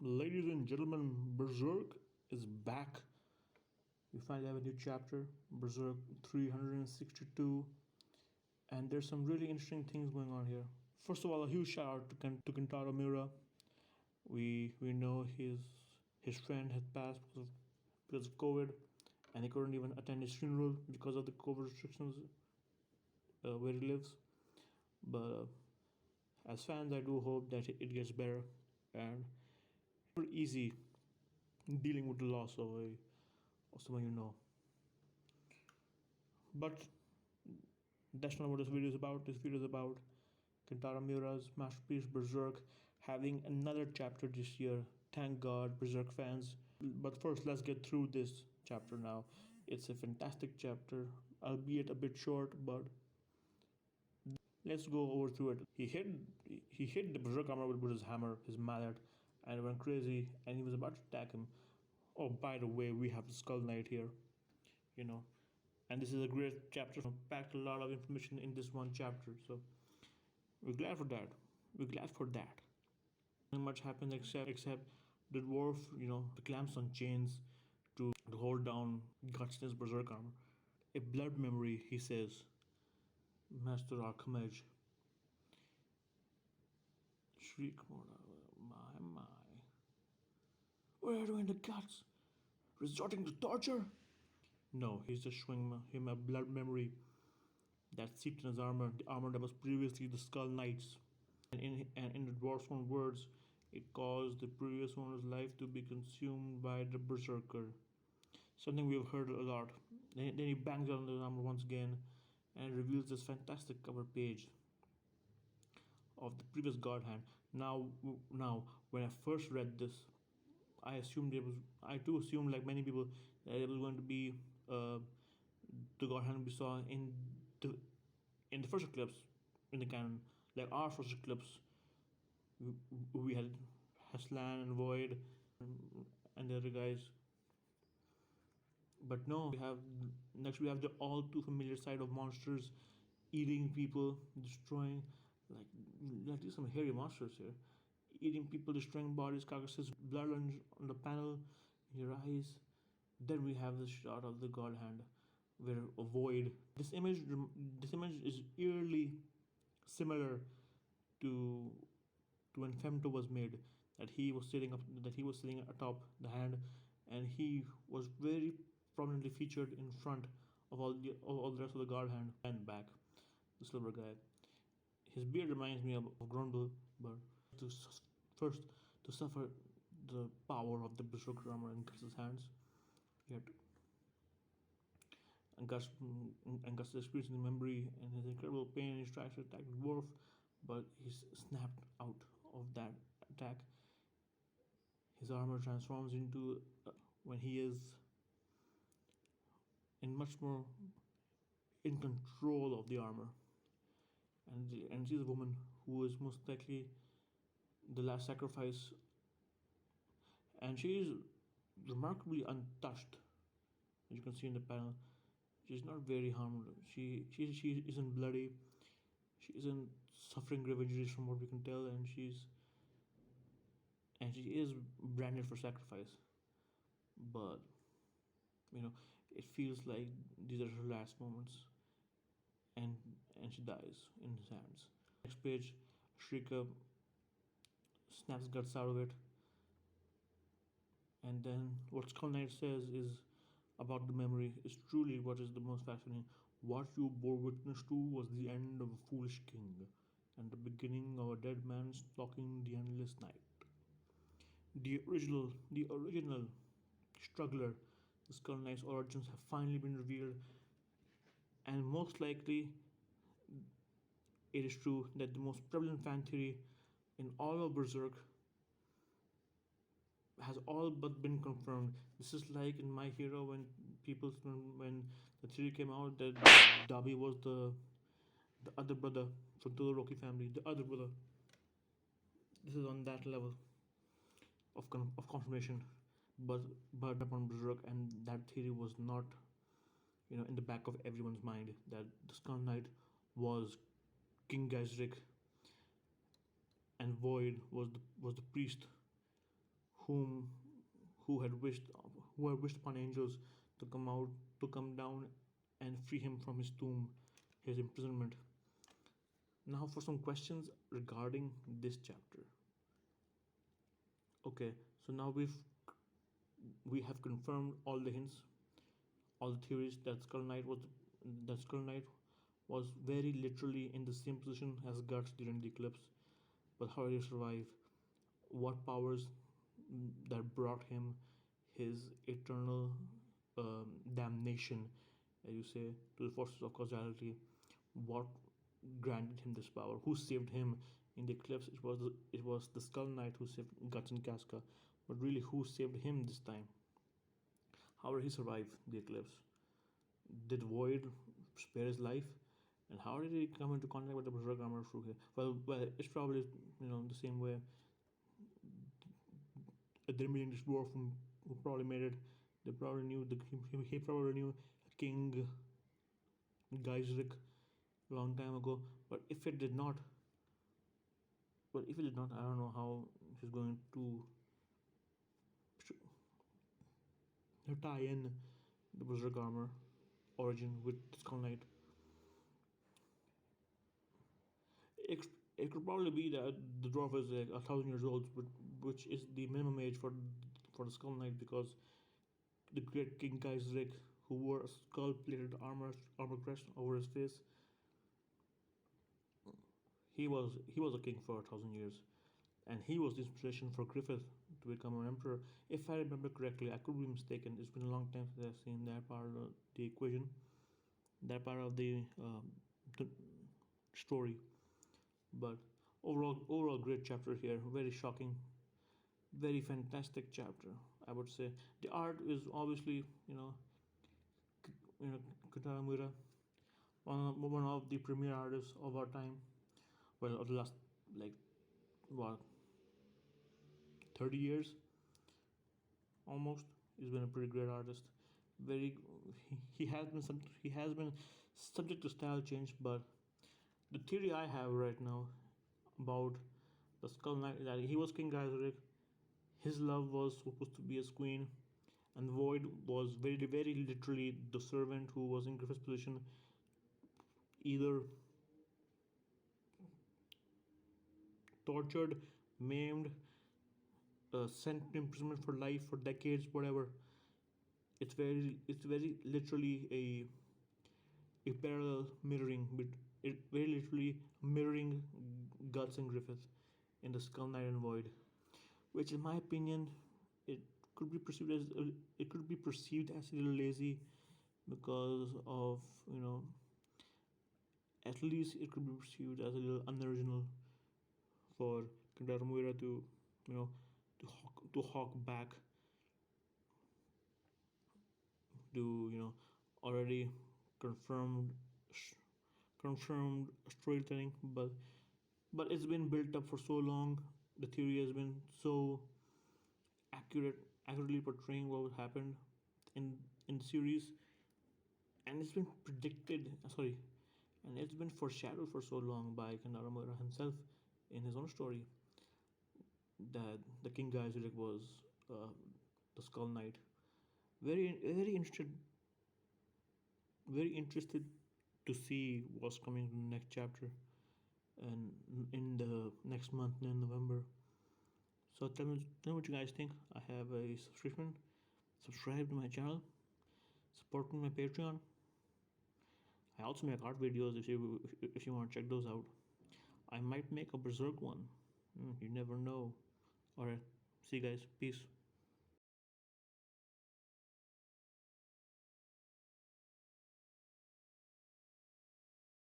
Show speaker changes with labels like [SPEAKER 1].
[SPEAKER 1] Ladies and gentlemen, Berserk is back. We finally have a new chapter, Berserk 362, and there's some really interesting things going on here. First of all, a huge shout out to Kentaro Muira. We know his friend had passed because of COVID, and he couldn't even attend his funeral because of the COVID restrictions where he lives. But as fans, I do hope that it gets better and pretty easy dealing with the loss of someone you know. But that's not what this video is about. This video is about Kentaro Miura's masterpiece Berserk having another chapter this year. Thank God, Berserk fans. But first, let's get through this chapter now. It's a fantastic chapter, albeit a bit short, but let's go over through it. He hit the Berserk armor with his hammer, his mallet, and went crazy, and he was about to attack him. Oh, by the way, we have the Skull Knight here, you know, and this is a great chapter. Packed a lot of information in this one chapter, so we're glad for that. We're glad for that. Nothing much happens except the dwarf, the clamps on chains to hold down Gutson's berserk armor. A blood memory, he says. Master Archimage. Shriek, my. What are you doing the guts? Resorting to torture? No, he's just showing him a blood memory that seeped in his armor, the armor that was previously the Skull Knight's. And in the dwarf's own words, it caused the previous owner's life to be consumed by the Berserker. Something we've heard a lot. Then he bangs on the armor once again and reveals this fantastic cover page of the previous God Hand. Now, when I first read this, I too assumed, like many people, that it was going to be the God Hand we saw the in the first eclipse in the canon, like our first eclipse. We had Haslan and Void and the other guys. But no, we have the all too familiar side of monsters eating people, destroying, like these some hairy monsters here, eating people, destroying bodies, carcasses, blood on the panel, in your eyes. Then we have this shot of the God Hand, where a void. This image is eerily similar to when Femto was made. That he was sitting atop the hand, and he was very prominently featured in front of all the rest of the God Hand and back. The silver guy. His beard reminds me of Grumble, but to first to suffer the power of the Berserker armor in Gus's hands. Yet, and Gus is experiencing the memory and his incredible pain. He tries to attack the dwarf, but he's snapped out of that attack. His armor transforms into when he is in much more in control of the armor, and she's a woman who is most likely the last sacrifice, and she is remarkably untouched, as you can see in the panel. She's not very harmed. She isn't bloody. She isn't suffering grave injuries from what we can tell, and she is branded for sacrifice. But it feels like these are her last moments, and she dies in his hands. Next page, Shrika snaps guts out of it, and then what Skull Knight says is about the memory is truly what is the most fascinating. What you bore witness to was the end of a foolish king, and the beginning of a dead man stalking the endless night. The original struggler, the Skull Knight's origins have finally been revealed, and most likely it is true that the most prevalent fan theory in all of Berserk has all but been confirmed. This is like in My Hero when the theory came out that Dabi was the other brother from Todoroki family, the other brother. This is on that level of confirmation, but upon Berserk, and that theory was not, in the back of everyone's mind that the Skull Knight was King Gazric, and Void was the priest whom who had wished who had wished upon angels to come down and free him from his tomb, his imprisonment. Now for some questions regarding this chapter. Okay, so now we have confirmed all the hints, all the theories that Skull Knight was very literally in the same position as Guts during the eclipse. But how did he survive? What powers that brought him his eternal damnation, as you say, to the forces of causality? What granted him this power? Who saved him in the eclipse? It was the Skull Knight who saved Guts and Casca, but really, who saved him this time? How did he survive the eclipse? Did Void spare his life? And how did he come into contact with the Berserk armor through here? Well, it's probably the same way the Diminutive dwarf who probably made it. They probably knew he probably knew King Geisric a long time ago. But if it did not, I don't know how he's going to tie in the Berserk armor origin with Skull Knight. It, it could probably be that the dwarf is like 1,000 years old, which is the minimum age for the Skull Knight, because the great King Geisric, who wore a skull-plated armor crest over his face, he was a king for 1,000 years, and he was the inspiration for Griffith to become an emperor. If I remember correctly, I could be mistaken. It's been a long time since I've seen that part of the equation, that part of the story. But overall, great chapter here. Very shocking, very fantastic chapter. I would say the art is obviously Kentaro Muira, one of the premier artists of our time. Well, of the last like what 30 years almost. He's been a pretty great artist. Very he has been subject to style change, but the theory I have right now about the Skull Knight is that he was King Geisric. His love was supposed to be his queen, and Void was very literally the servant who was in Griffith's position, either tortured, maimed, sent to imprisonment for life, for decades, whatever. It's very literally a parallel mirroring, but it very literally mirroring Guts and Griffith in the Skull Knight and Void, which, in my opinion, it could be perceived as a little lazy, because of at least it could be perceived as a little unoriginal for Kentaro Muira to you know to hawk back to already confirmed confirmed storytelling, but it's been built up for so long. The theory has been so accurately portraying what happened in the series, and it's been predicted. Sorry, and it's been foreshadowed for so long by Kentaro Muira himself in his own story, that the King Gaizurek was uh, the Skull Knight. Very interested, very interested to see what's coming in the next chapter and in the next month in November. So tell me what you guys think. I have a subscription. Subscribe to my channel. Support me on my Patreon. I also make art videos if you want to check those out. I might make a Berserk one. You never know. Alright, see you guys. Peace.